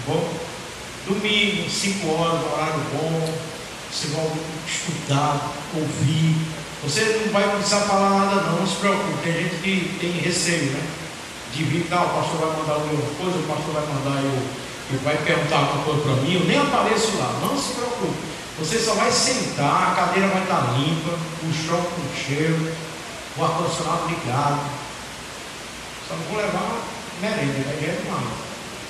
bom? Domingo, 5 horas, horário bom. Você vai estudar, ouvir. Você não vai precisar falar nada não se preocupe. Tem gente que tem receio, né? De vir, o pastor vai mandar alguma coisa, o pastor vai mandar eu vai perguntar alguma coisa para mim, eu nem apareço lá. Não se preocupe. Você só vai sentar, a cadeira vai estar limpa, o chão com cheiro, o ar-condicionado ligado. Só não vou levar merenda, vai ganhar mais.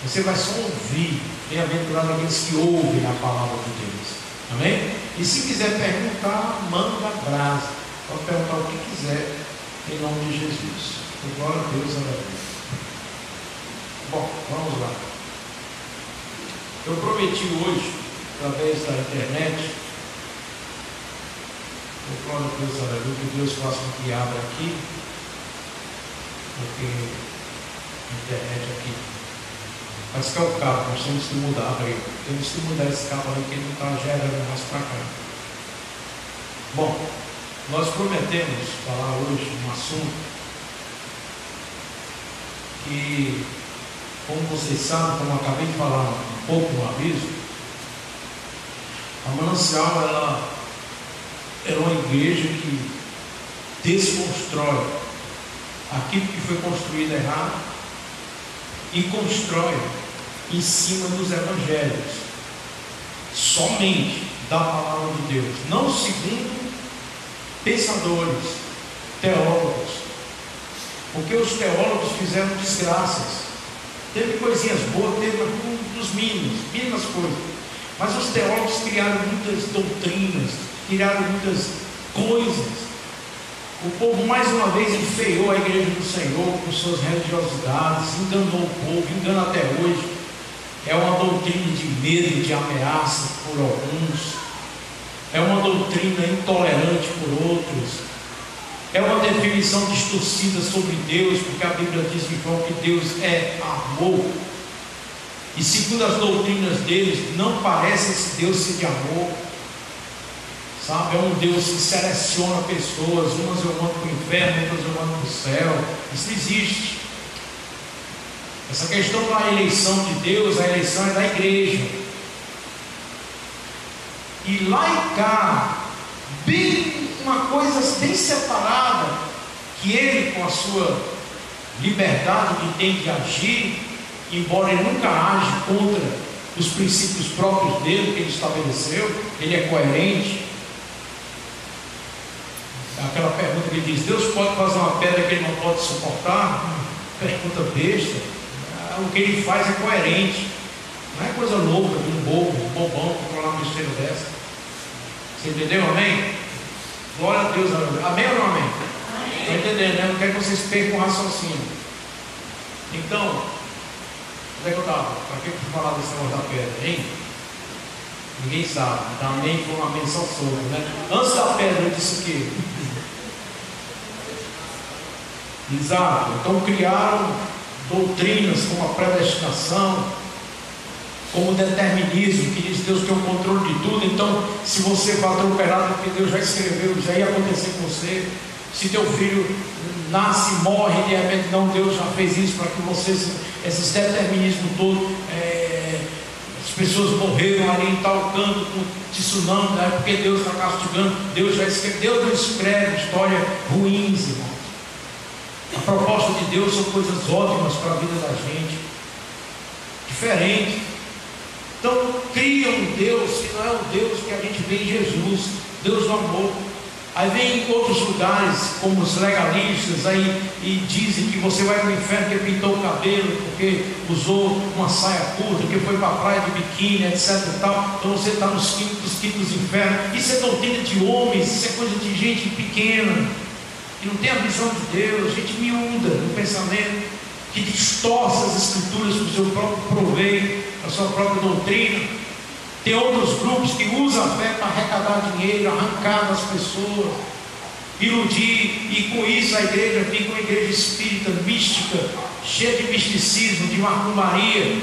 Você vai só ouvir. Bem-aventurado aqueles que ouvem a palavra de Deus. Amém? E se quiser perguntar, manda brasa. Pode perguntar o que quiser, em nome de Jesus. Glória a Deus, aleluia. Bom, vamos lá. Eu prometi hoje, através da internet, glória a Deus, aleluia, que Deus faça com que abra aqui, porque a internet aqui. Mas que é o cabo, nós temos que mudar aí. Temos que mudar esse cabo aí, que ele não está gerando mais para cá. Bom, nós prometemos falar hoje um assunto que, como vocês sabem, como eu acabei de falar um pouco no aviso, a Manancial ela é uma igreja que desconstrói aquilo que foi construído errado e constrói em cima dos evangelhos, somente da palavra de Deus, não segundo pensadores, teólogos, porque os teólogos fizeram desgraças. Teve coisinhas boas, teve uns mínimas coisas, mas os teólogos criaram muitas doutrinas, criaram muitas coisas. O povo mais uma vez enfeiou a igreja do Senhor com suas religiosidades, enganou o povo, engana até hoje. É uma doutrina de medo, de ameaça por alguns, é uma doutrina intolerante por outros, é uma definição distorcida sobre Deus, porque a Bíblia diz em João que Deus é amor, e segundo as doutrinas deles, não parece esse Deus ser de amor, sabe? É um Deus que seleciona pessoas, umas eu mando para o inferno, outras eu mando para o céu. Isso não existe. Essa questão da eleição de Deus, a eleição é da igreja. E lá e cá, bem uma coisa bem separada, que ele, com a sua liberdade que tem de agir, embora ele nunca age contra os princípios próprios dele, que ele estabeleceu, ele é coerente. Aquela pergunta que ele diz: Deus pode fazer uma pedra que ele não pode suportar? Pergunta besta. O que ele faz é coerente, não é coisa louca de um bobão controlar uma besteira dessa. Você entendeu? Amém? Glória a Deus, amém ou não amém? Está entendendo, né? Eu quero que vocês percam o raciocínio. Então, onde é que eu estava? Para que eu fui falar desse negócio da pedra, hein? Ninguém sabe. Então, amém foi uma menção solta, né? Antes da pedra, eu disse o quê? Exato. Então, criaram doutrinas como a predestinação, como o determinismo, que diz que Deus tem o controle de tudo. Então, se você bater o perado, porque Deus já escreveu, já ia acontecer com você. Se teu filho nasce, morre, de repente, não, Deus já fez isso para que você, esses determinismos todos, as pessoas morreram ali em tal canto com tsunami, né, porque Deus está castigando. Deus já escreveu. Deus não escreve histórias ruins, irmão. A proposta de Deus são coisas ótimas para a vida da gente, diferente. Então cria um Deus que não é o Deus que a gente vê em Jesus, Deus do amor. Aí vem em outros lugares, como os legalistas, aí, e dizem que você vai para o inferno porque pintou o cabelo, porque usou uma saia curta, porque foi para a praia de biquíni, etc e tal. Então você está nos quintos infernos. Isso é doutrina de homens, isso é coisa de gente pequena, que não tem a visão de Deus, gente miúda no pensamento, que distorce as escrituras para o seu próprio proveito, para a sua própria doutrina. Tem outros grupos que usam a fé para arrecadar dinheiro, arrancar das pessoas, iludir, e com isso a igreja fica uma igreja espírita, mística, cheia de misticismo, de macumbaria.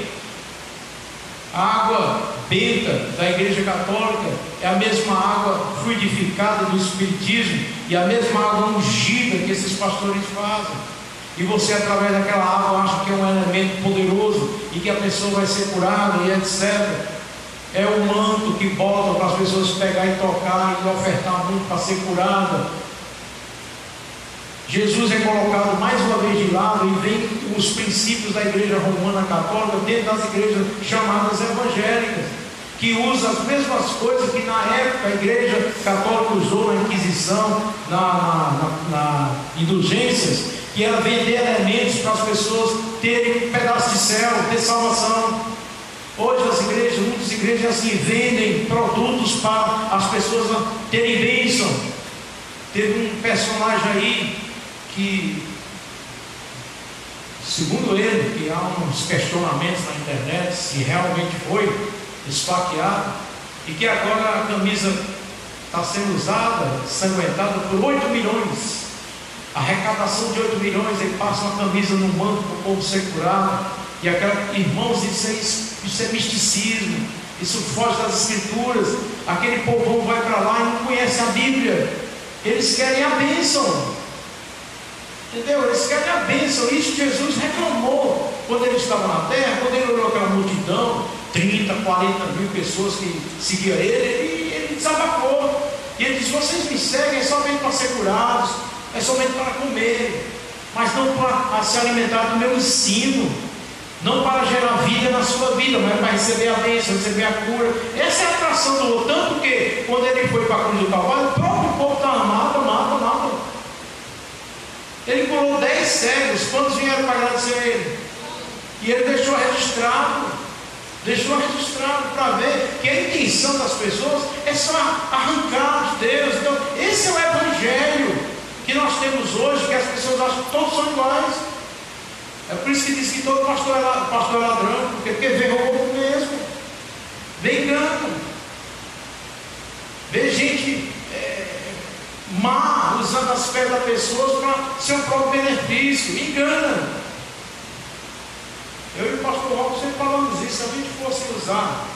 A água benta da igreja católica é a mesma água fluidificada do espiritismo e a mesma água ungida que esses pastores fazem. e você, através daquela água, acha que é um elemento poderoso e que a pessoa vai ser curada e etc. É o manto que bota para as pessoas pegar e tocar e ofertar muito para ser curada. Jesus é colocado mais uma vez de lado e vem os princípios da igreja romana católica dentro das igrejas chamadas evangélicas, que usa as mesmas coisas que na época a igreja católica usou na Inquisição, na indulgências, que era vender elementos para as pessoas terem um pedaço de céu, ter salvação. Hoje as igrejas, muitas igrejas assim, vendem produtos para as pessoas terem bênção. Teve um personagem aí que, segundo ele, que há uns questionamentos na internet se realmente foi esfaqueado, e que agora a camisa está sendo usada, sanguentada por 8 milhões. A arrecadação de 8 milhões, ele passa uma camisa no manto para o povo ser curado. E aquela, irmãos, isso é misticismo, isso foge das escrituras. Aquele povo vai para lá e não conhece a Bíblia, eles querem a bênção, entendeu? Eles querem a bênção. Isso Jesus reclamou quando ele estava na terra, quando ele olhou aquela multidão, 30, 40 mil pessoas que seguiam ele desabafou. E ele disse: vocês me seguem somente para ser curados, é somente para comer, mas não para se alimentar do meu ensino, não para gerar vida na sua vida, mas para receber a bênção, receber a cura. Essa é a atração do outro. Tanto que quando ele foi para a cruz do Calvário, o próprio povo estava amado. Ele curou 10 cegos. Quantos vieram para agradecer a ele? E ele deixou registrado para ver que a intenção das pessoas é só arrancar de Deus. Então esse é o evangelho que nós temos hoje, que as pessoas acham que todos são iguais. É por isso que diz que todo pastor é ladrão, porque vê roubo mesmo, vê engano, vê gente má usando as fés das pessoas para seu próprio benefício, engana. Eu e o pastor Rob sempre falamos isso. Se a gente fosse usar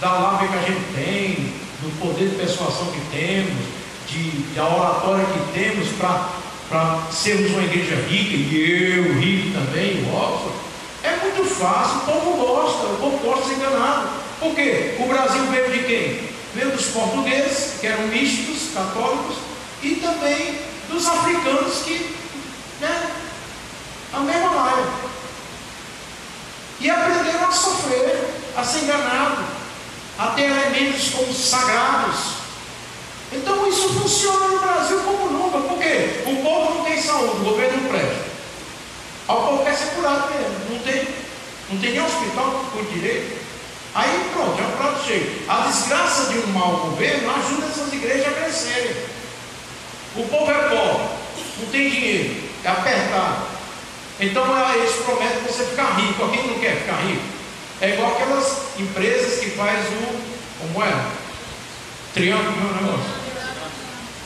da lábia que a gente tem, do poder de persuasão que temos, da oratória que temos para sermos uma igreja rica, e eu rico também, o Robson, é muito fácil. O povo gosta de ser enganado. Por quê? O Brasil veio de quem? Veio dos portugueses, que eram místicos, católicos, e também dos africanos, que, a mesma área. E aprenderam a sofrer, a ser enganado, a ter elementos como sagrados. Então isso funciona no Brasil como nunca. Por quê? O povo não tem saúde, o governo não presta. O povo quer ser curado mesmo. Não tem nem hospital que cuide direito. Aí pronto, é um prato cheio. A desgraça de um mau governo ajuda essas igrejas a crescerem. O povo é pobre, não tem dinheiro, é apertado. Então eles prometem você ficar rico. Quem não quer ficar rico? É igual aquelas empresas que faz como é? Triângulo, não é o negócio?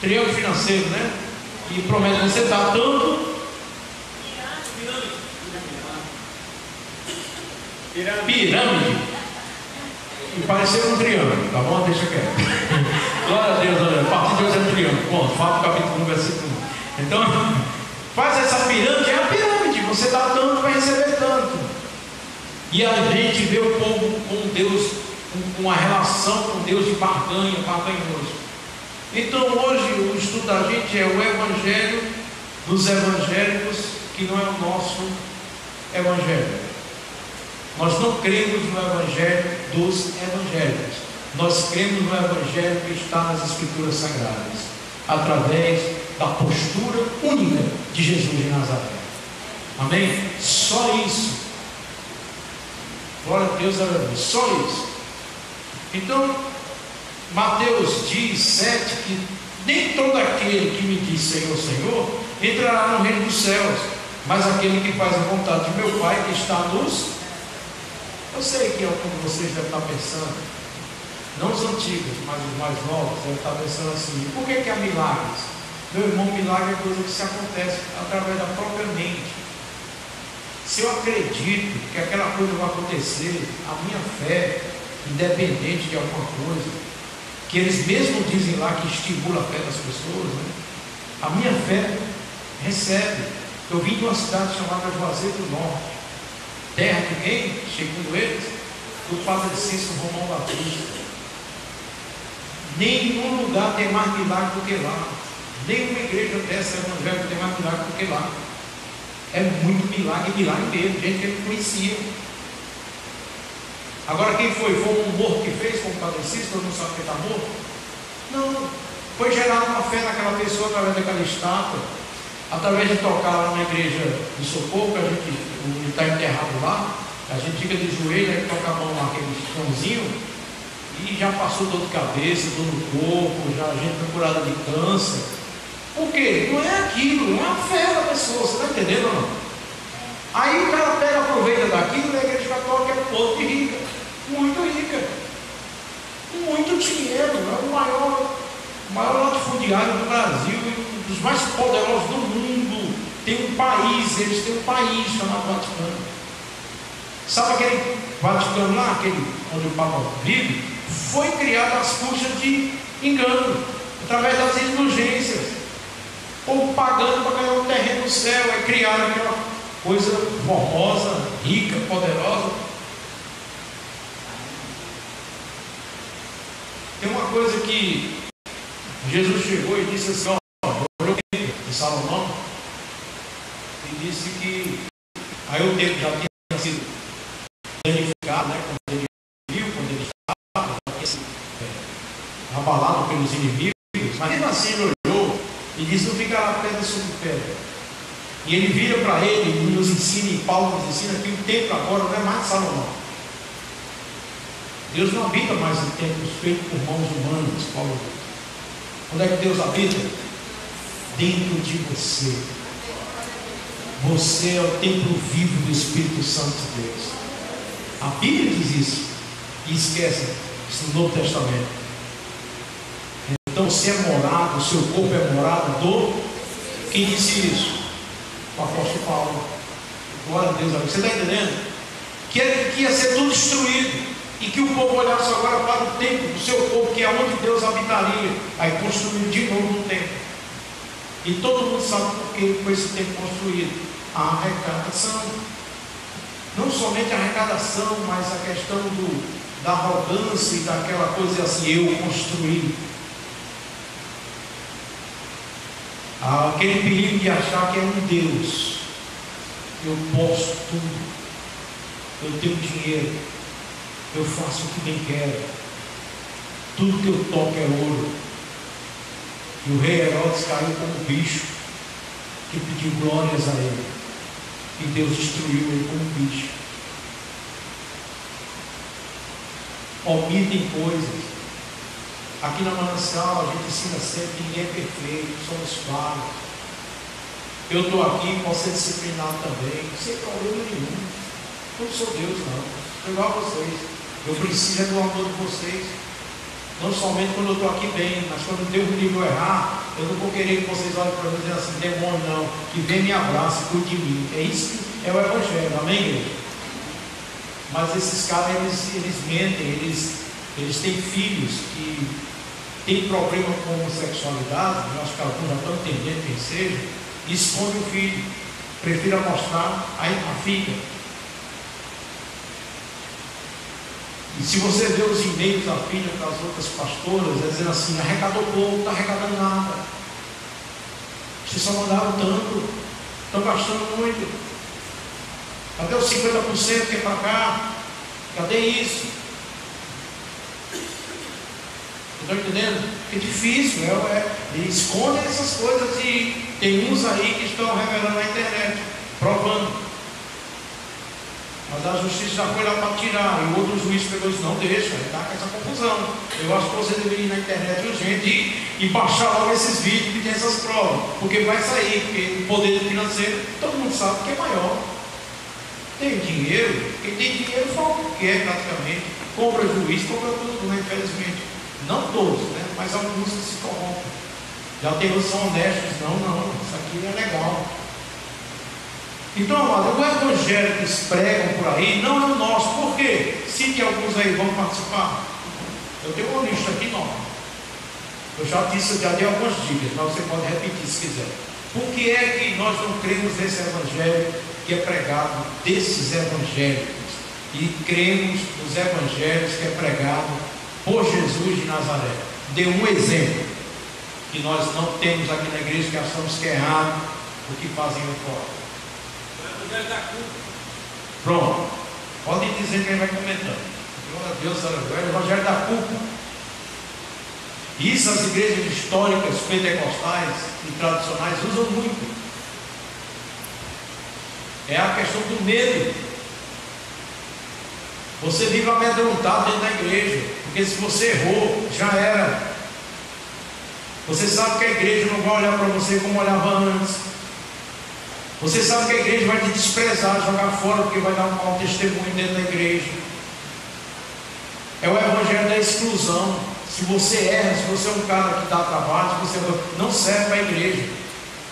Triângulo financeiro, né? E promete você dar tanto. Pirâmide. E pareceu um triângulo, tá bom? Deixa quieto. Glória a Deus, olha. A partir de hoje é um triângulo. Bom, fala do capítulo 1, versículo 1. Então, faz essa pirâmide, é a pirâmide. Você dá tanto, vai receber tanto. E a gente vê o povo com Deus, com uma relação com Deus de barganhoso. Então hoje o estudo da gente é o evangelho dos evangélicos, que não é o nosso evangelho. Nós não cremos no evangelho dos evangélicos. Nós cremos no evangelho que está nas escrituras sagradas, através da postura única de Jesus de Nazaré. Amém? Só isso. Glória a Deus, aleluia. Só isso. Então, Mateus diz 7 que nem todo aquele que me diz Senhor, Senhor, entrará no reino dos céus, mas aquele que faz a vontade de meu Pai que está nos... Eu sei que alguns de vocês devem estar pensando, não os antigos, mas os mais novos, devem estar pensando assim: por que há milagres? Meu irmão, milagre é coisa que se acontece através da própria mente. Se eu acredito que aquela coisa vai acontecer, a minha fé, independente de alguma coisa, que eles mesmos dizem lá que estimula a fé das pessoas, né? A minha fé recebe. Eu vim de uma cidade chamada Juazeiro do Norte, terra de quem? Segundo eles, do Padre Cícero Romão Batista. Nenhum lugar tem mais milagre do que lá. Nenhuma igreja dessa evangélica tem mais milagre do que lá. É muito milagre, milagre mesmo, gente que ele não conhecia. Agora quem foi? Foi um morto que fez, como o Padre Cícero, não sabe que está morto? Não, foi gerada uma fé naquela pessoa através daquela estátua, através de tocar lá na igreja de Socorro, que a gente está enterrado lá, a gente fica de joelho, aí toca a mão lá, aquele chãozinho, e já passou dor de cabeça, dor no corpo, já a gente foi curada de câncer. Por quê? Não é aquilo, é a fé da pessoa, você está entendendo ou não? Aí o cara pega, aproveita daquilo, e a igreja católica é um povo de rica, muito rica, muito dinheiro, é o maior latifundiário do Brasil, um dos mais poderosos do mundo. Tem um país, eles têm um país chamado Vaticano. Sabe aquele Vaticano lá, aquele onde o Papa vive? Foi criado às custas de engano, através das indulgências, ou pagando para ganhar um terreno no céu, é criar aquela coisa formosa, rica, poderosa. Tem uma coisa que Jesus chegou e disse assim, de Salomão, e disse que aí o tempo já tinha sido danificado, né? Quando ele viu, quando ele estava, já tinha sido abalado pelos inimigos, mas mesmo assim ele olhou e disse, não ficará pedra sobre pedra. E ele vira para ele e nos ensina, e Paulo nos ensina que o templo agora não é mais de Salomão. Deus não habita mais em templos feitos por mãos humanas, Paulo. Onde é que Deus habita? Dentro de você. Você é o templo vivo do Espírito Santo de Deus. A Bíblia diz isso. E esquece, isso no Novo Testamento. Então você é morada, o seu corpo é morada do... Quem disse isso? O apóstolo Paulo. Glória a Deus. Você está entendendo? Que ia ser tudo destruído. E que o povo olhasse agora para o templo do seu corpo, que é onde Deus habitaria. Aí construiu de novo um templo. E todo mundo sabe por que foi esse templo construído. A arrecadação. Não somente a arrecadação, mas a questão da arrogância e daquela coisa assim, eu construí. Aquele perigo de achar que é um Deus. Eu posso tudo. Eu tenho dinheiro. Eu faço o que bem quero. Tudo que eu toco é ouro. E o rei Herodes caiu como bicho que pediu glórias a ele. E Deus destruiu ele como bicho. Omitem coisas. Aqui na Manancial a gente ensina sempre que ninguém é perfeito, somos falhos. Eu estou aqui, posso ser disciplinado também, sem problema nenhum. Eu não sou Deus, não. Sou igual a vocês. Eu preciso do amor de vocês. Não somente quando eu estou aqui bem, mas quando Deus me livre errar, eu não vou querer que vocês olhem para mim e dizem assim, demônio não, que vem me abraça e cuide de mim. É isso que é o Evangelho, amém, igreja? Mas esses caras, eles mentem, eles têm filhos que têm problema com homossexualidade, eu acho que alguns já estão entendendo quem seja, e esconde o filho, prefira mostrar a filha. E se você vê os e-mails da filha das outras pastoras, elas dizendo assim, arrecadou pouco, não está arrecadando nada. Vocês só mandaram tanto, estão gastando muito. Cadê os 50% que é para cá? Cadê isso? Estão entendendo? É difícil, eles escondem essas coisas e tem uns aí que estão revelando na internet, provando. Mas a justiça já foi lá para tirar, e o outro juiz pegou e disse, não deixa, está com essa confusão. Eu acho que você deveria ir na internet urgente e baixar logo esses vídeos que tem essas provas, porque vai sair, porque o poder financeiro, todo mundo sabe que é maior. Tem dinheiro, quem tem dinheiro fala o que quer praticamente, compra juiz, compra tudo, né? Infelizmente. Não todos, né? Mas alguns que se corrompem. Já tem uns que são honestos, não, isso aqui é legal. Então, amado, o evangelho que eles pregam por aí não é o nosso. Por quê? Cite alguns aí, vão participar. Eu tenho uma lista aqui nova. Eu já dei algumas dicas, mas você pode repetir se quiser. Por que é que nós não cremos nesse evangelho que é pregado desses evangélicos e cremos nos evangelhos que é pregado por Jesus de Nazaré? Dê um exemplo que nós não temos aqui na igreja, que achamos que é errado o que fazem fora. O evangelho da culpa. Pronto, podem dizer que ele vai comentando. Glória a Deus, aleluia. O evangelho da culpa. Isso as igrejas históricas, pentecostais e tradicionais usam muito. É a questão do medo. Você vive amedrontado dentro da igreja, porque se você errou, já era. Você sabe que a igreja não vai olhar para você como olhava antes. Você sabe que a igreja vai te desprezar, jogar fora, porque vai dar um mau testemunho dentro da igreja. É o evangelho da exclusão. Se você erra, se você é um cara que dá trabalho, se você não serve para a igreja,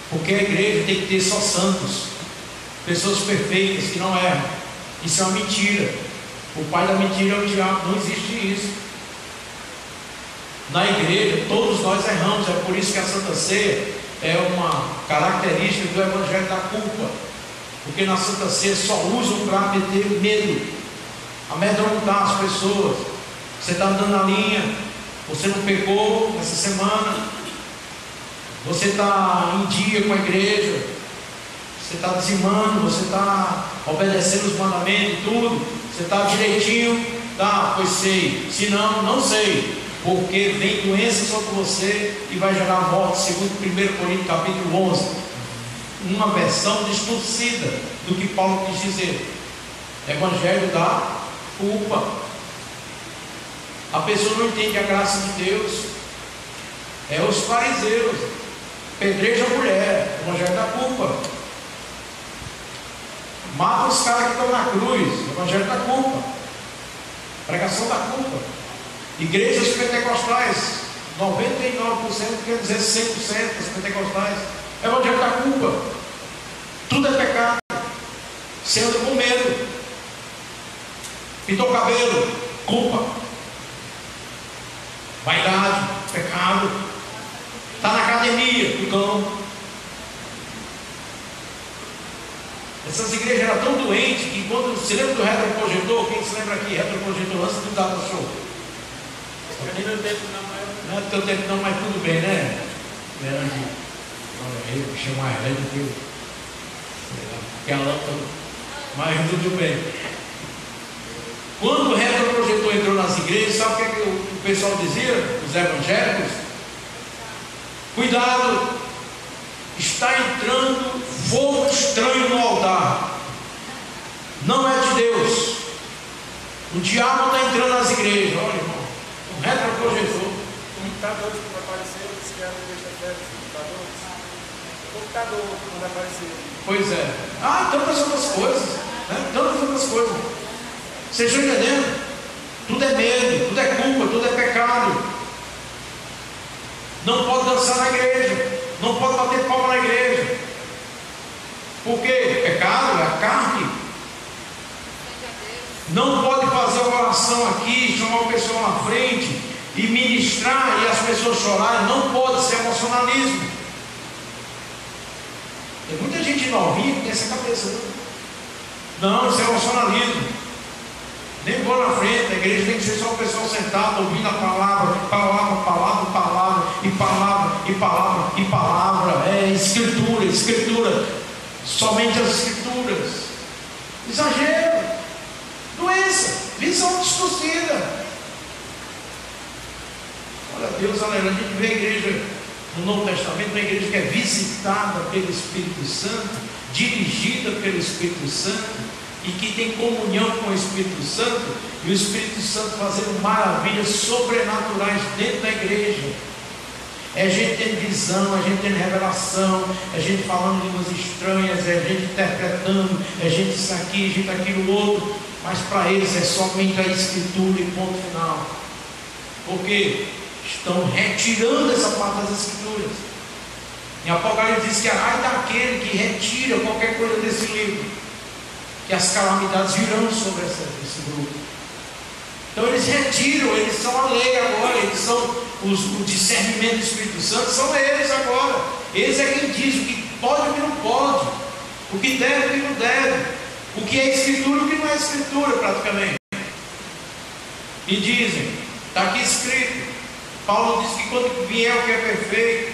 porque a igreja tem que ter só santos, pessoas perfeitas que não erram. Isso é uma mentira. O pai da mentira é o diabo. Não existe isso. Na igreja todos nós erramos. É por isso que a Santa Ceia é uma característica do evangelho da culpa, porque na Santa Ceia só usam para meter medo, amedrontar as pessoas. Você está andando na linha, você não pecou essa semana, você está em dia com a igreja, você está dizimando, você está obedecendo os mandamentos e tudo, você está direitinho, tá? Pois sei, se não, não sei, porque vem doença sobre você e vai gerar morte, segundo 1 Coríntios capítulo 11, uma versão distorcida do que Paulo quis dizer. Evangelho da culpa. A pessoa não entende a graça de Deus. É os fariseus, pedreja a mulher, evangelho da culpa. Mata os caras que estão na cruz, evangelho da culpa. Pregação da culpa. Igrejas pentecostais, 99%, quer dizer 100% das pentecostais, evangelho da culpa. Tudo é pecado. Você anda com medo. Pintou o cabelo, culpa. Vaidade, pecado. Está na academia, do cão. Essas igrejas eram tão doentes que quando se lembra do retroprojetor, quem se lembra aqui, retroprojetor antes do data show? No meu tempo não, mas não é do teu tempo não, mas tudo bem, né? Olha aí, vou chamar ela do que que a lâmpada, mas tudo bem. Quando o retroprojetor entrou nas igrejas, sabe o que, é que o pessoal dizia? Os evangélicos? Cuidado, está entrando fogo estranho no altar. Não é de Deus. O diabo está entrando nas igrejas. Olha, irmão, um retroprojetor. Computadores que vai aparecer, eles querem deixar computador quando aparecer. Pois é. Tantas outras coisas, né? Tantas outras coisas. Vocês estão entendendo? Tudo é medo, tudo é culpa, tudo é pecado. Não pode dançar na igreja, não pode bater palma na igreja. Por quê? Pecado é a carne. Não pode fazer uma oração aqui, chamar o pessoal na frente e ministrar e as pessoas chorarem. Não pode ser emocionalismo. Tem muita gente novinha que tem essa cabeça. Não, isso é emocionalismo. Nem vou na frente, a igreja tem que ser só o pessoal sentado, ouvindo a palavra, palavra, palavra, palavra, e palavra, e palavra, e palavra. É escritura, escritura, somente as escrituras. Exagero, doença, visão distorcida. Olha Deus, aleluia. A gente vê a igreja no Novo Testamento, uma igreja que é visitada pelo Espírito Santo, dirigida pelo Espírito Santo, e que tem comunhão com o Espírito Santo, e o Espírito Santo fazendo maravilhas sobrenaturais dentro da igreja. É gente tendo visão, é gente tendo revelação, é gente falando línguas estranhas, é gente interpretando, é gente isso aqui, é gente aquilo outro, mas para eles é somente a Escritura e ponto final. Porque estão retirando essa parte das Escrituras. Em Apocalipse diz que ai daquele que retira qualquer coisa desse livro, que as calamidades virão sobre esse grupo. Então eles retiram, eles são a lei agora, eles são o discernimento do Espírito Santo, são eles agora. Eles é quem diz o que pode e o que não pode, o que deve e o que não deve, o que é escritura e o que não é escritura, praticamente. E dizem, está aqui escrito, Paulo diz que quando vier o que é perfeito,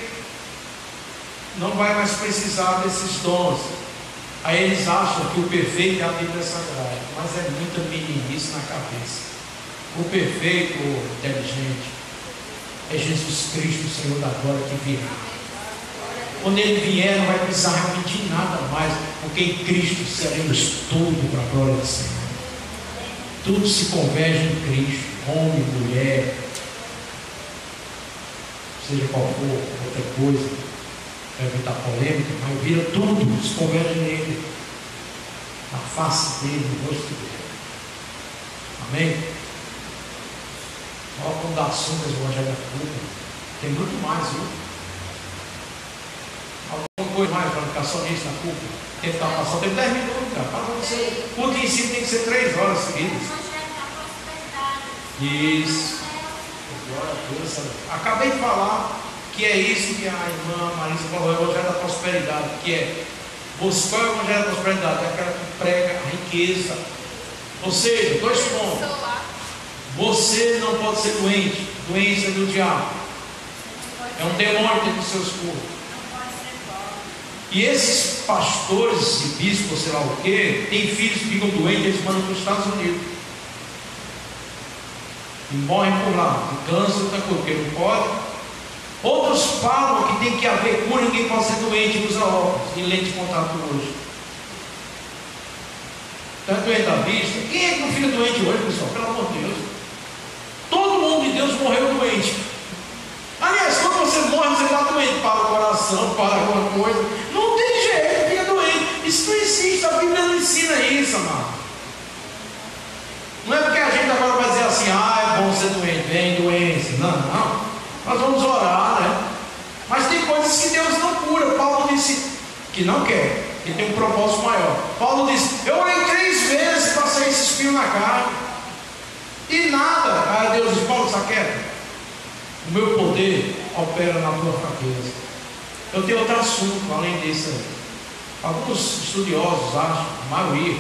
não vai mais precisar desses dons. Aí eles acham que o perfeito é a Bíblia Sagrada, mas é muita meninice na cabeça. O perfeito, o inteligente, é Jesus Cristo, o Senhor da glória, que virá. Quando Ele vier, não vai precisar repetir nada mais, porque em Cristo seremos tudo para a glória do Senhor. Tudo se converge em Cristo, homem, mulher, seja qual for, outra coisa, vai evitar polêmica, mas vira tudo, se converge nele, na face dele, no rosto dele. Amém? Olha quando dá assunto esse evangelho da culpa, tem muito mais, viu? Alguma coisa mais para ficar só nisso na culpa? Tem que estar passando, tem 10 minutos, cara. Para você, o que ensino tem que ser 3 horas seguidas. Isso. Glória a Deus. Acabei de falar que é isso que a irmã Marisa falou, o evangelho da prosperidade, que é buscar o evangelho da prosperidade, é aquela que prega a riqueza. Ou seja, 2 pontos. Você não pode ser doente, doença do diabo. É um demônio dentro dos seus corpos. E esses pastores e bispos, sei lá o que, têm filhos que ficam doentes, eles mandam para os Estados Unidos. E morrem por lá, de câncer, outra coisa, porque não pode. Outros falam que tem que haver cura, ninguém pode ser doente, usa óculos, em lente de contato hoje. Está doente da vista? Quem é que não fica doente hoje, pessoal? Pelo amor de Deus. Todo mundo de Deus morreu doente. Aliás, quando você morre, você está doente para o coração, para alguma coisa. Não tem jeito, fica doente. Isso não existe, a Bíblia não ensina isso, amado. Não é porque a gente agora vai dizer assim, é bom ser doente, vem doença. Não. Nós vamos orar, né? Mas tem coisas que Deus não cura. Paulo disse que não quer, que tem um propósito maior. Paulo disse, eu orei 3 vezes para sair esse espinho na carne. E nada. Aí Deus diz, Paulo, saqueta, o meu poder opera na tua fraqueza. Eu tenho outro assunto, além disso aí. Alguns estudiosos acham, a maioria,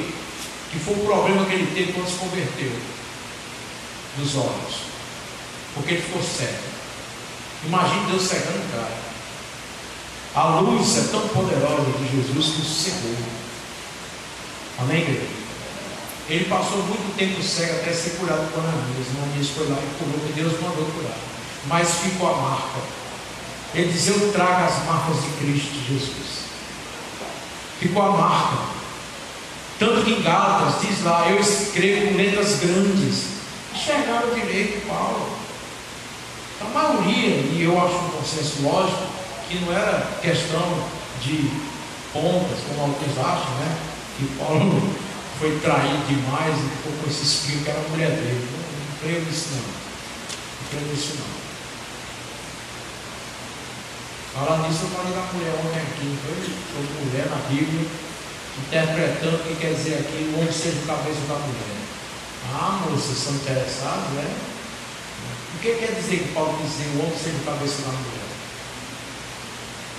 que foi o problema que ele teve quando se converteu dos olhos, porque ele ficou cego. Imagine Deus cegando o cara. A luz é tão poderosa de Jesus que o cegou. Amém, igreja? Ele passou muito tempo cego até ser curado por Ananias. Ananias foi lá e curou, que Deus mandou curar. Mas ficou a marca. Ele diz, eu trago as marcas de Cristo Jesus. Ficou a marca. Tanto que em Gálatas diz lá, eu escrevo com letras grandes. Enxergaram direito Paulo. A maioria, e eu acho um consenso lógico, que não era questão de pontas, como alguns acham, né? Que Paulo foi traído demais e ficou com esse espinho que era a mulher dele. Não creio nisso não. Não creio nisso não. Falando nisso, eu falei da mulher ontem aqui, foi mulher na Bíblia, interpretando o que quer dizer aqui, o homem seja o cabeça da mulher. Ah, moças, são interessados, né? O que quer dizer que Paulo diz o homem seja o cabeça da mulher?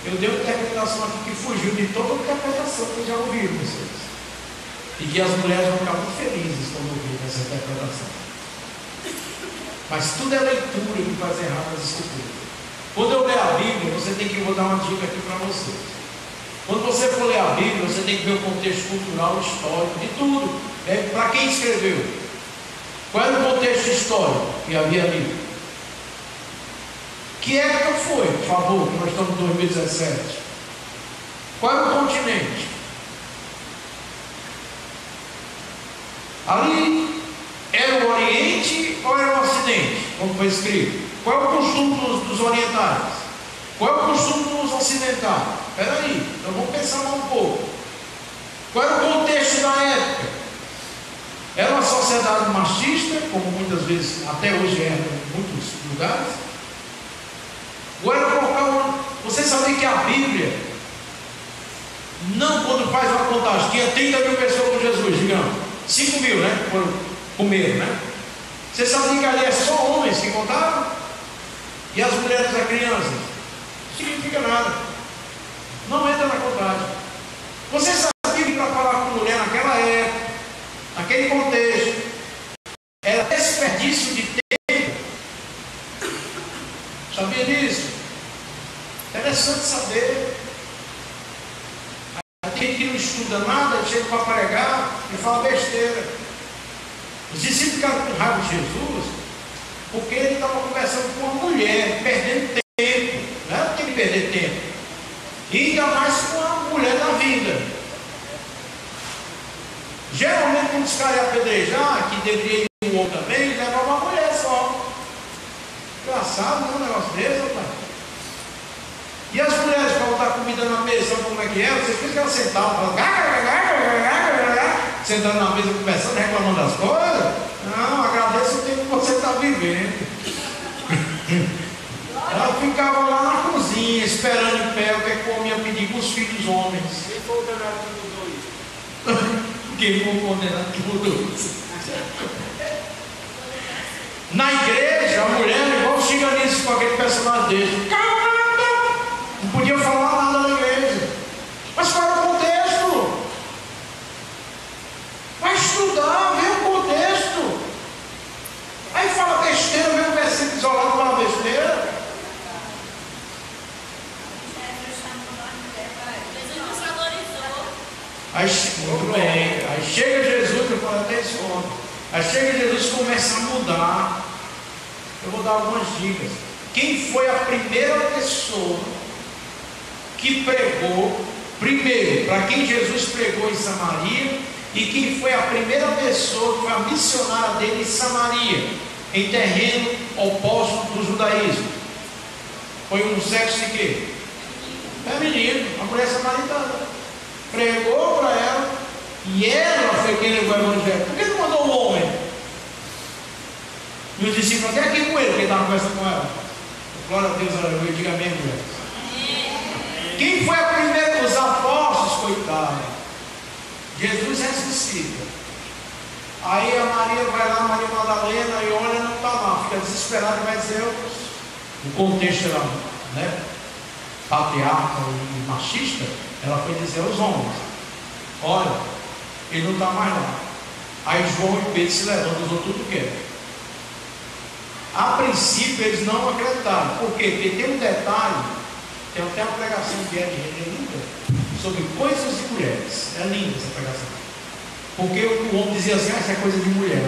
Eu dei uma interpretação aqui que fugiu de toda a interpretação que já ouviram vocês. E que as mulheres vão ficar muito felizes quando ouvirem essa interpretação. Mas tudo é leitura que faz errado nas escrituras. Quando eu ler a Bíblia, você tem que, vou dar uma dica aqui para vocês. Quando você for ler a Bíblia, você tem que ver o contexto cultural, histórico, de tudo. Para quem escreveu? Qual era o contexto histórico que havia ali? Que época foi, por favor, que nós estamos em 2017? Qual era o continente? Ali era o Oriente ou era o Ocidente? Como foi escrito? Qual é o costume dos orientais? Qual é o costume dos ocidentais? Espera aí, então vamos pensar mais um pouco. Qual era o contexto da época? Era uma sociedade machista, como muitas vezes, até hoje é em muitos lugares. Ou era um local, você sabia que a Bíblia, não quando faz uma contagem, tinha 30 mil pessoas com Jesus, digamos, 5 mil, né? Comeram, né? Você sabia que ali é só homens que contavam? E as mulheres e as crianças? Não significa nada. Não entra na contagem. Você sabia que para falar com mulher naquela época, naquele contexto, era desperdício de tempo? Sabia disso? Interessante saber. Tem gente que não estuda nada, chega para pregar e fala besteira. Os discípulos ficaram com raiva de Jesus porque ele estava conversando com uma mulher, perdendo tempo. Não era que ele perder tempo. E ainda mais com a mulher da vida. Geralmente, quando os caras iam apedrejar, que deveria ir um outro também, eles levavam uma mulher só. Engraçado, né? Um negócio desse, rapaz. E as mulheres, para botar comida na mesa, sabe como é que era? Vocês ficam sentados, sentando na mesa, conversando, reclamando das coisas. Não, agradeça o tempo que você está vivendo. Ela ficava lá na cozinha, esperando em pé o que é que o homem ia pedir para os filhos homens. Quem foi o danado que mudou isso? Quem foi o condenado que mudou isso? Na igreja, a mulher, igual o Chiganice com aquele personagem dele. Não podia falar nada na igreja. Mas qual é o contexto? Vai estudar, vê o contexto. Aí fala besteira, vê um versículo isolado, fala besteira. Jesus nos valorizou. Aí, muito bem. Aí chega Jesus, eu falo até esse homem. Aí chega Jesus e começa a mudar. Eu vou dar algumas dicas. Quem foi a primeira pessoa que pregou, primeiro, para quem Jesus pregou em Samaria, e quem foi a primeira pessoa que foi a missionária dele em Samaria, em terreno oposto do judaísmo? Foi um sexo de quê? Feminino, a mulher samaritana. Pregou para ela, e ela foi quem levou o evangelho. Por que não mandou o homem? E os discípulos até aqui com ele, porque ele estava conversando com ela. Glória a Deus, aleluia, diga amém, mulher. Quem foi a primeira dos apóstolos, coitado? Jesus ressuscita. Aí a Maria vai lá, Maria Madalena, e olha, não está lá, fica desesperada, vai dizer, o contexto era, né, patriarca e machista, ela foi dizer aos homens, olha, ele não está mais lá. Aí João e Pedro se levantam, os outros tudo querem. A princípio eles não acreditaram. Por quê? Porque tem um detalhe. Tem até uma pregação que é linda sobre coisas de mulheres. É linda essa pregação. Porque o homem dizia assim, isso é coisa de mulher.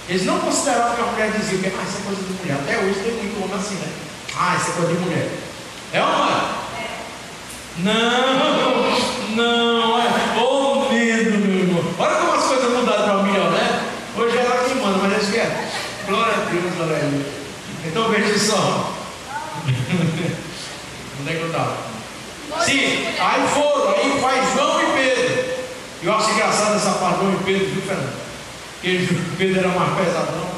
Eles não consideravam que a mulher dizia que isso é coisa de mulher. Até hoje tem muito homem assim, né? Isso é coisa de mulher. É ou não é? Não é. Oh, medo, meu irmão. Olha como as coisas mudaram para melhor, né? Hoje é ela que manda, mas eles querem. Glória a Deus, aleluia. Então veja só. Onde é que eu estava? Sim, aí foram, aí faz João e Pedro. Eu acho engraçado essa parte de João e Pedro, viu, Fernando? Porque Pedro era mais pesadão,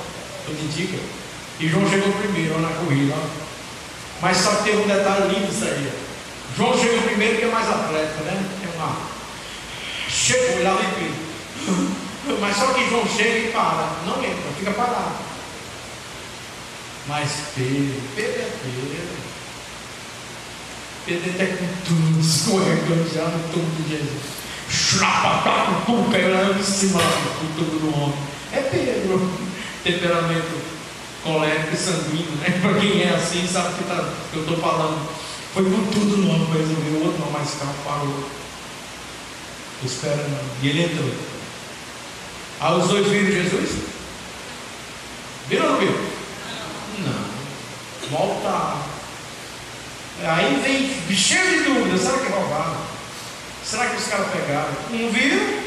eu te indico. E João chegou primeiro na corrida. Mas só que tem um detalhe lindo isso aí. João chegou primeiro, que é mais atleta, né? Chegou, lá vem Pedro. Mas só que João chega e para, não entra, fica parado. Mas Pedro é Pedro. Pedro até com tudo, escorregando já no túmulo de Jesus. Chlapatá, tudo caiu lá em cima do túmulo do homem. É Pedro. Temperamento colérico e sanguíneo, né? Para quem é assim, sabe o que eu estou falando. Foi com tudo no homem para resolver. O outro não, mais calmo, parou. Esperando. E ele entrou. Aí os dois viram Jesus? Viram ou não viram? Não. Volta. Aí vem cheio de dúvidas. Será que roubaram? Será que os caras pegaram? Não viram?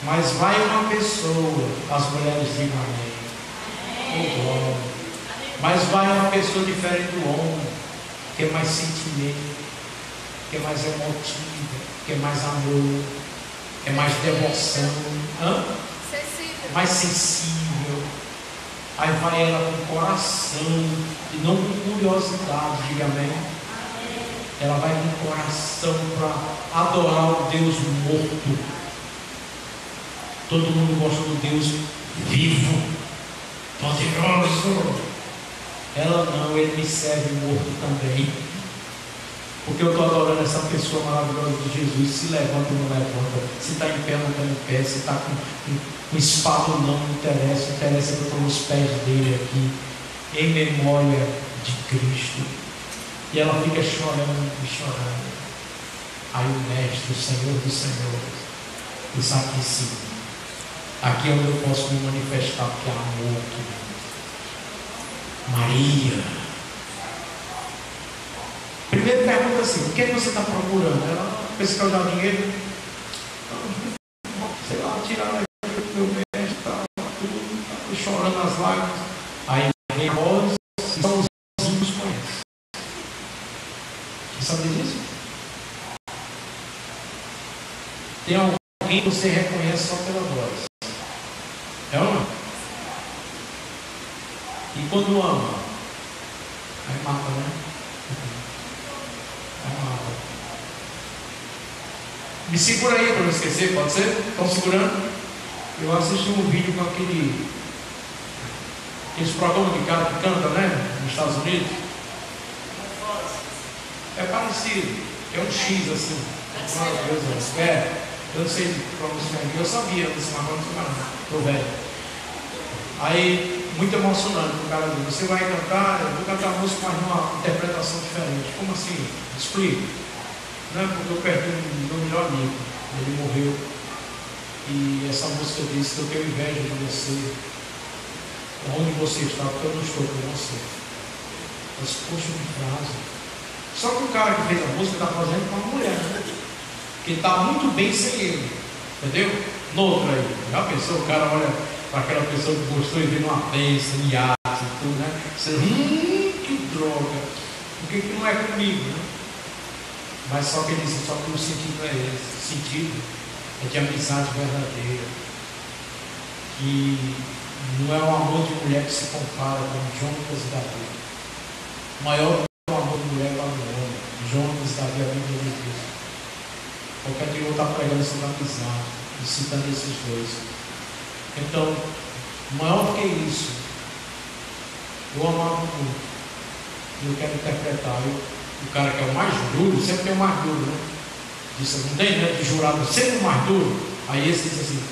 Mas vai uma pessoa, as mulheres dizem amém. Mas vai uma pessoa diferente do homem, que é mais sentimento, que é mais emotiva, que é mais amor, é mais devoção, mais sensível. Aí vai ela com coração e não com curiosidade, diga amém. Ela vai com coração para adorar o Deus morto. Todo mundo gosta do Deus vivo, poderoso. Ela não, ele me serve morto também. Porque eu estou adorando essa pessoa maravilhosa de Jesus. Se levanta ou não levanta, se está em pé ou não está em pé, se está com espada ou não, não interessa. Interessa que eu estou nos pés dele aqui, em memória de Cristo. E ela fica chorando e chorando. Aí o mestre, o Senhor dos Senhores, diz aqui sim, aqui é onde eu posso me manifestar, porque há amor aqui. Maria. Primeiro pergunta assim: o que é que você está procurando? Ela pensa que eu dar dinheiro? Não, sei lá, tirar o meu mestre, tá, tudo, tá, chorando as lágrimas. Aí vem a voz e só os vizinhos conhecem. Você sabe disso? Tem alguém que você reconhece só pela voz. É ou não? E quando ama, aí mata, né? Aí mata. Me segura aí para não esquecer, pode ser? Estão segurando? Eu assisti um vídeo com aqueles programas de cara que canta, né? Nos Estados Unidos. É parecido. É um X assim. Eu não sei de pronunciar. Eu sabia, mas agora não sei mais. Estou velho. Aí, muito emocionante o cara diz: você vai cantar, eu vou cantar a música, mas numa interpretação diferente. Como assim? Explica. Não é porque eu perdi o meu melhor amigo. Ele morreu. E essa música diz que eu tenho inveja de você. Onde você está, porque eu não estou com você. Mas, poxa, que frase. Só que o cara que fez a música está fazendo com uma mulher, né? Que está muito bem sem ele. Entendeu? Noutra aí. Já pensou? O cara olha para aquela pessoa que gostou e vê uma bênção, um iate e tudo, né? Você, que droga. Por que não é comigo, né? Mas só que ele disse, só que o sentido é esse. O sentido é de amizade verdadeira. Que não é o amor de mulher que se compara com Jonas e Davi. O maior é o amor de mulher para o homem. Jonas e Davi, a Bíblia diz isso. Qualquer dia eu está pregando sobre amizade e citando esses dois. Então, maior que isso, eu amava muito. E eu quero interpretar. O cara que é o mais duro, sempre tem o mais duro, né? Disse, não tem, né? De jurado, sempre o mais duro. Aí esse diz assim: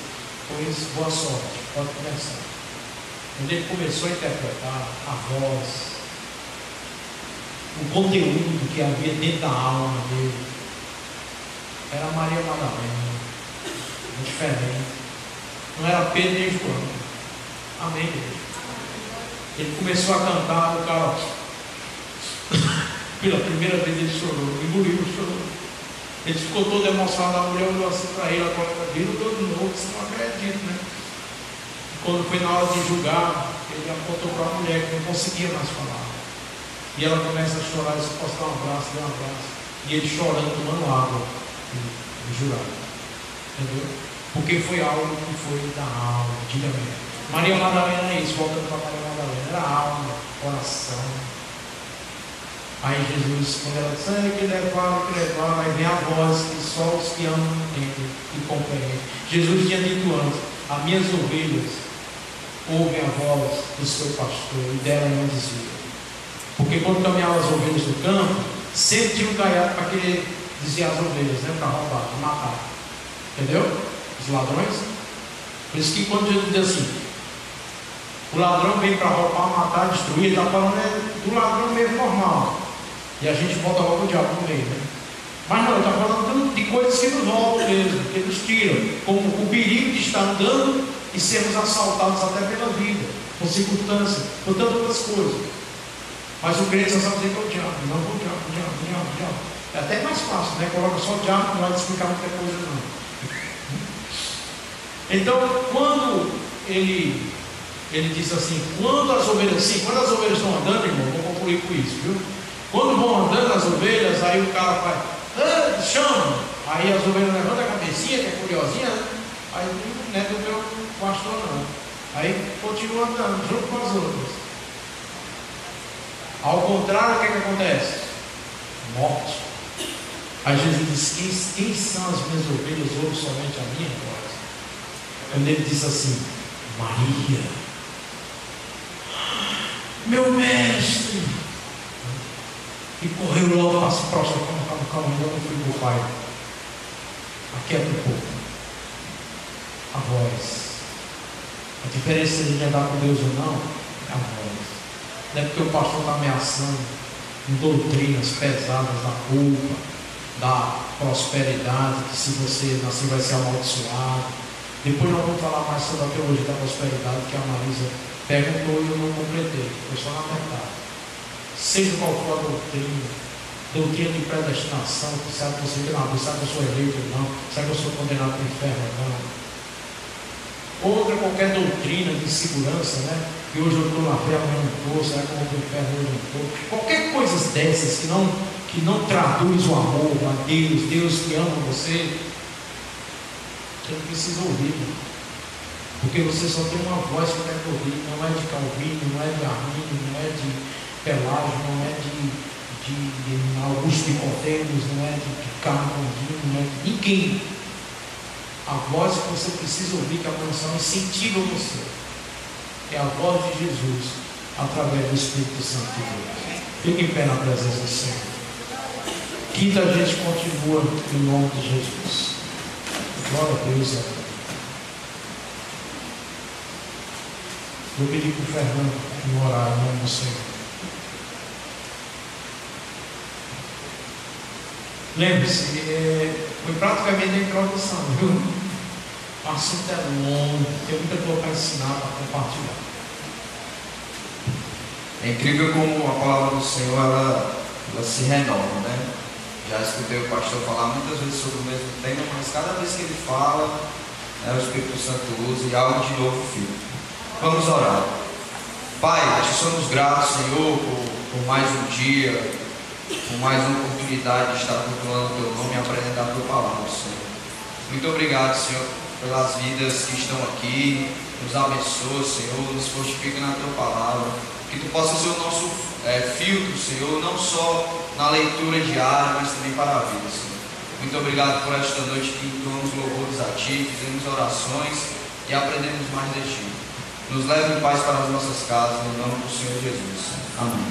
pois boa sorte, pode começar. Quando ele começou a interpretar a voz, o conteúdo que havia dentro da alma dele, era Maria Madalena, diferente. Não era Pedro nem João. Amém, Deus. Ele começou a cantar, o cara, pela primeira vez ele chorou, engoliu, chorou. Ele ficou todo emocionado, a mulher olhou assim para ele, agora viram todo novo, você não acredita, né? Quando foi na hora de julgar, ele apontou para a mulher que não conseguia mais falar. E ela começa a chorar, e se posso dar um abraço, deu um abraço. E ele chorando, tomando água, do jurado. Entendeu? Porque foi algo que foi da alma, diga mesmo. Maria Madalena é isso, voltando para Maria Madalena, era alma, coração. Aí Jesus, quando ela disse, que levar, aí vem a voz que só os que amam entendem e compreendem. Jesus tinha dito antes: as minhas ovelhas ouvem a voz do seu pastor e dela não desvia. Porque quando caminhavam as ovelhas do campo, sempre tinha um gaiato para querer desviar as ovelhas, né? Para roubar, para matar. Entendeu? Os ladrões. Por isso que quando Jesus diz assim, o ladrão vem para roubar, matar, destruir, ele está falando do ladrão mesmo normal. E a gente bota logo o diabo no meio, né? Mas não, ele está falando de coisas que nos roubam mesmo, que nos tiram, como o perigo de estar andando e sermos assaltados até pela vida, por circunstâncias, por tantas outras coisas. Mas o crente só sabe dizer que é o diabo, não é o diabo. É até mais fácil, né? Coloca só o diabo, não vai explicar muita coisa não. Então, quando ele diz assim, quando as ovelhas estão andando, irmão, vou concluir com isso, viu? Quando vão andando as ovelhas, aí o cara faz, chama, aí as ovelhas levantam a cabecinha, que é curiosinha, né? Aí não é do meu pastor não. Aí continua andando, junto com as outras. Ao contrário, o que acontece? Morte. Aí Jesus diz, quem são as minhas ovelhas? Ouve somente a minha voz. Quando ele diz assim, Maria, meu mestre, e correu logo para se prostrar como calma, ainda não fui com o Pai. Aquieta um pouco. A voz. A diferença de andar com Deus ou não é a voz. Não é porque o pastor está ameaçando em doutrinas pesadas da culpa, da prosperidade, que se você nascer vai ser amaldiçoado. Depois nós vamos falar mais sobre a teologia da prosperidade, que a Marisa perguntou e eu não completei, foi só na metade. Seja qual for a doutrina de predestinação, que sabe que você tem na vida, sabe que eu sou eleito ou não, sabe que eu sou condenado para o inferno ou não. Outra qualquer doutrina de segurança, né? Que hoje eu estou na fé, amanhã não estou, será que eu vou para o inferno, hoje eu não estou. Qualquer coisa dessas que não traduz o amor a Deus, Deus que ama você, você não precisa ouvir, né? Porque você só tem uma voz que deve ouvir, não é de Calvino, não é de Arminio, não é de Pelágio, não é de Augusto Nicodemos, não é de Carlos Condino, não é de ninguém. A voz que você precisa ouvir, que a mansão incentiva você, é a voz de Jesus através do Espírito Santo de Deus. Fique em pé na presença do Senhor. Quinta, a gente continua em nome de Jesus. Glória a Deus. Vou pedir para o Fernando orar em nome do Senhor. Lembre-se, foi praticamente a introdução, viu? O assunto é longo, tem muita coisa para ensinar, para compartilhar. É incrível como a palavra do Senhor ela se renova, né? Já escutei o pastor falar muitas vezes sobre o mesmo tema, mas cada vez que ele fala, né, o Espírito Santo usa e algo de novo fica. Vamos orar. Pai, te somos gratos, Senhor, por mais um dia, por mais uma oportunidade de estar cultuando o teu nome e aprendendo a tua palavra, Senhor. Muito obrigado, Senhor, pelas vidas que estão aqui. Nos abençoa, Senhor, nos fortifica na tua palavra. Que tu possa ser o nosso filtro, Senhor, não só na leitura diária, mas também para a vida, Senhor. Muito obrigado por esta noite que entoamos louvores a Ti, fizemos orações e aprendemos mais de Ti. Nos leve em paz para as nossas casas, no nome do Senhor Jesus. Amém.